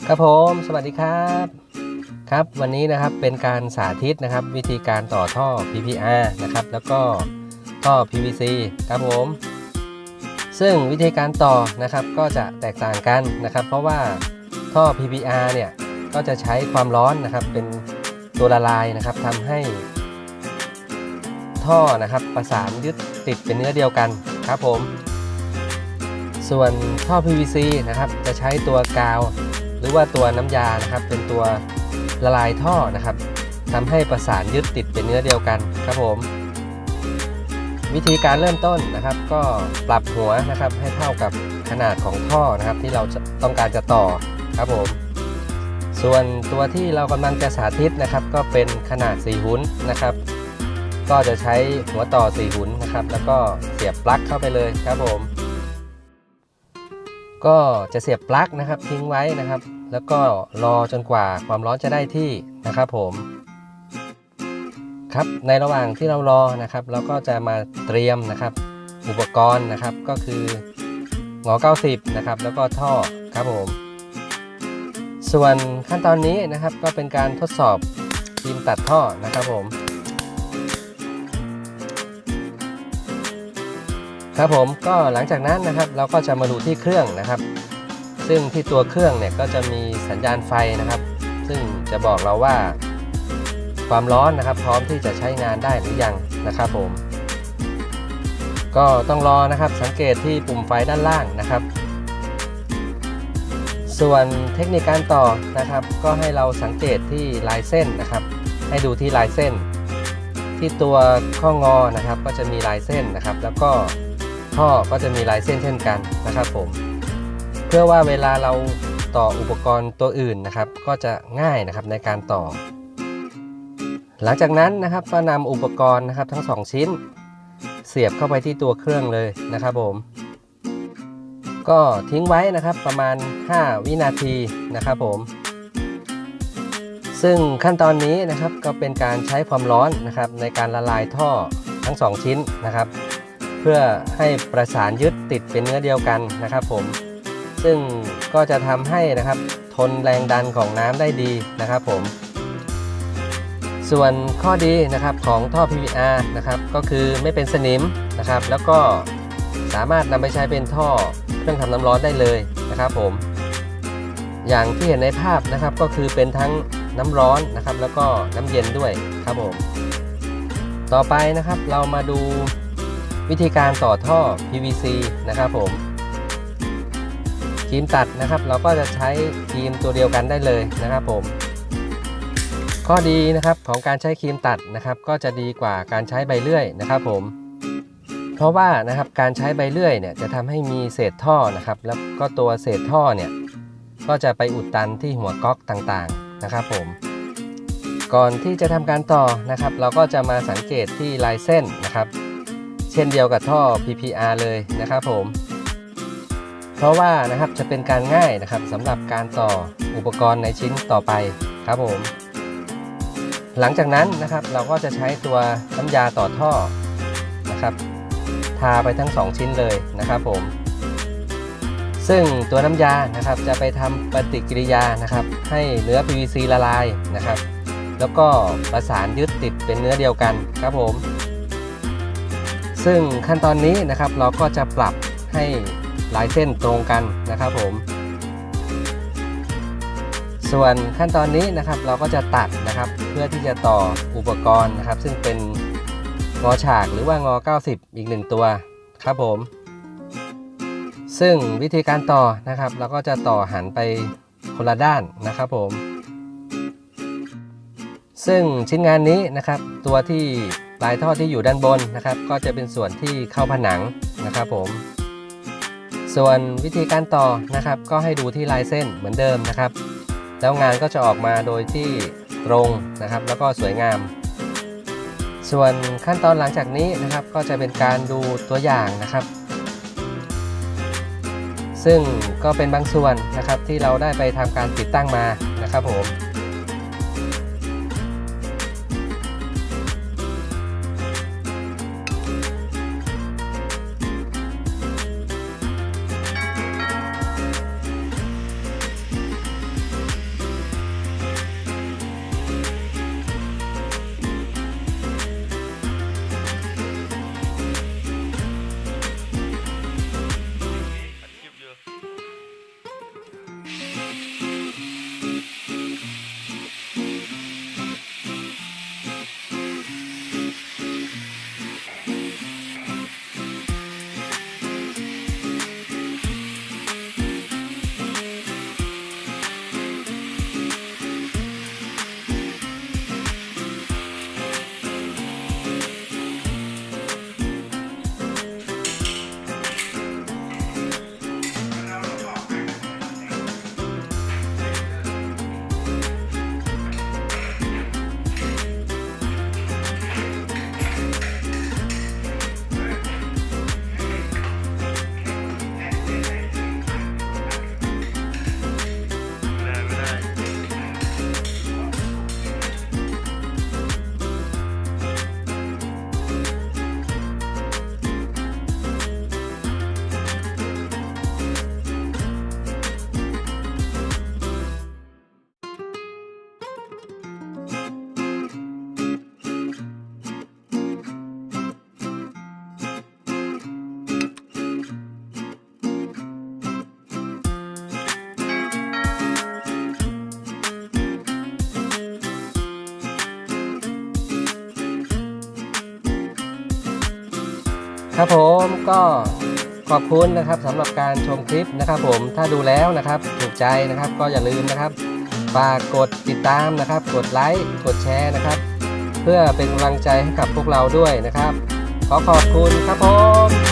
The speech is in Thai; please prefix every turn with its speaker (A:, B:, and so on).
A: ครับผมสวัสดีครับครับวันนี้นะครับเป็นการสาธิตนะครับวิธีการต่อท่อ PPR นะครับแล้วก็ท่อ PVC ครับผมซึ่งวิธีการต่อนะครับก็จะแตกต่างกันนะครับเพราะว่าท่อ PPR เนี่ยก็จะใช้ความร้อนนะครับเป็นตัวละลายนะครับทำให้ท่อนะครับประสานยึดติดเป็นเนื้อเดียวกันครับผมส่วนท่อ PVC นะครับจะใช้ตัวกาวหรือว่าตัวน้ำยานะครับเป็นตัวละลายท่อนะครับทำให้ประสานยึดติดเป็นเนื้อเดียวกันครับผมวิธีการเริ่มต้นนะครับก็ปรับหัวนะครับให้เท่ากับขนาดของท่อนะครับที่เราต้องการจะต่อครับผมส่วนตัวที่เรากำลังจะสาธิตนะครับก็เป็นขนาด4หุ่นนะครับก็จะใช้หัวต่อ4หุ่นนะครับแล้วก็เสียบปลั๊กเข้าไปเลยครับผมก็จะเสียบปลั๊กนะครับทิ้งไว้นะครับแล้วก็รอจนกว่าความร้อนจะได้ที่นะครับผมครับในระหว่างที่เรารอนะครับเราก็จะมาเตรียมนะครับอุปกรณ์นะครับก็คืองอ90นะครับแล้วก็ท่อครับผมส่วนขั้นตอนนี้นะครับก็เป็นการทดสอบครีมตัดท่อนะครับผมครับผมก็หลังจากนั้นนะครับเราก็จะมาดูที่เครื่องนะครับซึ่งที่ตัวเครื่องเนี่ยก็จะมีสัญญาณไฟนะครับซึ่งจะบอกเราว่าความร้อนนะครับพร้อมที่จะใช้งานได้หรือยังนะครับผมก็ต้องรอนะครับสังเกตที่ปุ่มไฟด้านล่างนะครับส่วนเทคนิคการต่อนะครับก็ให้เราสังเกตที่ลายเส้นนะครับให้ดูที่ลายเส้นที่ตัวข้องอนะครับก็จะมีลายเส้นนะครับแล้วก็ท่อก็จะมีลายเส้นเช่นกันนะครับผมเพื่อว่าเวลาเราต่ออุปกรณ์ตัวอื่นนะครับก็จะง่ายนะครับในการต่อหลังจากนั้นนะครับก็นำอุปกรณ์นะครับทั้ง2ชิ้นเสียบเข้าไปที่ตัวเครื่องเลยนะครับผมก็ทิ้งไว้นะครับประมาณ5 วินาทีนะครับผมซึ่งขั้นตอนนี้นะครับก็เป็นการใช้ความร้อนนะครับในการละลายท่อทั้ง2ชิ้นนะครับเพื่อให้ประสานยึดติดเป็นเนื้อเดียวกันนะครับผมซึ่งก็จะทำให้นะครับทนแรงดันของน้ำได้ดีนะครับผมส่วนข้อดีนะครับของท่อ PVR นะครับก็คือไม่เป็นสนิมนะครับแล้วก็สามารถนำไปใช้เป็นท่อเครื่องทำน้ำร้อนได้เลยนะครับผมอย่างที่เห็นในภาพนะครับก็คือเป็นทั้งน้ำร้อนนะครับแล้วก็น้ำเย็นด้วยครับผมต่อไปนะครับเรามาดูวิธีการต่อท่อ PVC นะครับผมครีมตัดนะครับเราก็จะใช้ครีมตัวเดียวกันได้เลยนะครับผมข้อดีนะครับของการใช้ครีมตัดนะครับก็จะดีกว่าการใช้ใบเลื่อยนะครับผมเพราะว่านะครับการใช้ใบเลื่อยเนี่ยจะทำให้มีเศษท่อนะครับแล้วก็ตัวเศษท่อเนี่ยก็จะไปอุดตันที่หัวก๊อกต่างๆนะครับผมก่อนที่จะทำการต่อนะครับเราก็จะมาสังเกตที่ลายเส้นนะครับเช่นเดียวกับท่อ PPR เลยนะครับผมเพราะว่านะครับจะเป็นการง่ายนะครับสำหรับการต่ออุปกรณ์ในชิ้นต่อไปครับผมหลังจากนั้นนะครับเราก็จะใช้ตัวน้ำยาต่อท่อนะครับทาไปทั้ง2ชิ้นเลยนะครับผมซึ่งตัวน้ำยานะครับจะไปทำปฏิกิริยานะครับให้เนื้อ PVC ละลายนะครับแล้วก็ประสานยึดติดเป็นเนื้อเดียวกันครับผมซึ่งขั้นตอนนี้นะครับเราก็จะปรับให้ลายเส้นตรงกันนะครับผมส่วนขั้นตอนนี้นะครับเราก็จะตัดนะครับเพื่อที่จะต่ออุปกรณ์นะครับซึ่งเป็นงอฉากหรือว่างอ90อีก1ตัวครับผมซึ่งวิธีการต่อนะครับเราก็จะต่อหันไปคนละด้านนะครับผมซึ่งชิ้นงานนี้นะครับตัวที่ปลายท่อที่อยู่ด้านบนนะครับก็จะเป็นส่วนที่เข้าผนังนะครับผมส่วนวิธีการต่อนะครับก็ให้ดูที่ลายเส้นเหมือนเดิมนะครับแล้วงานก็จะออกมาโดยที่ตรงนะครับแล้วก็สวยงามส่วนขั้นตอนหลังจากนี้นะครับก็จะเป็นการดูตัวอย่างนะครับซึ่งก็เป็นบางส่วนนะครับที่เราได้ไปทำการติดตั้งมานะครับผม ครับผมก็ขอบคุณนะครับสำหรับการชมคลิปนะครับผมถ้าดูแล้วนะครับถูกใจนะครับก็อย่าลืมนะครับฝากกดติดตามนะครับกดไลค์กดแชร์นะครับเพื่อเป็นกำลังใจให้กับพวกเราด้วยนะครับขอขอบคุณครับผม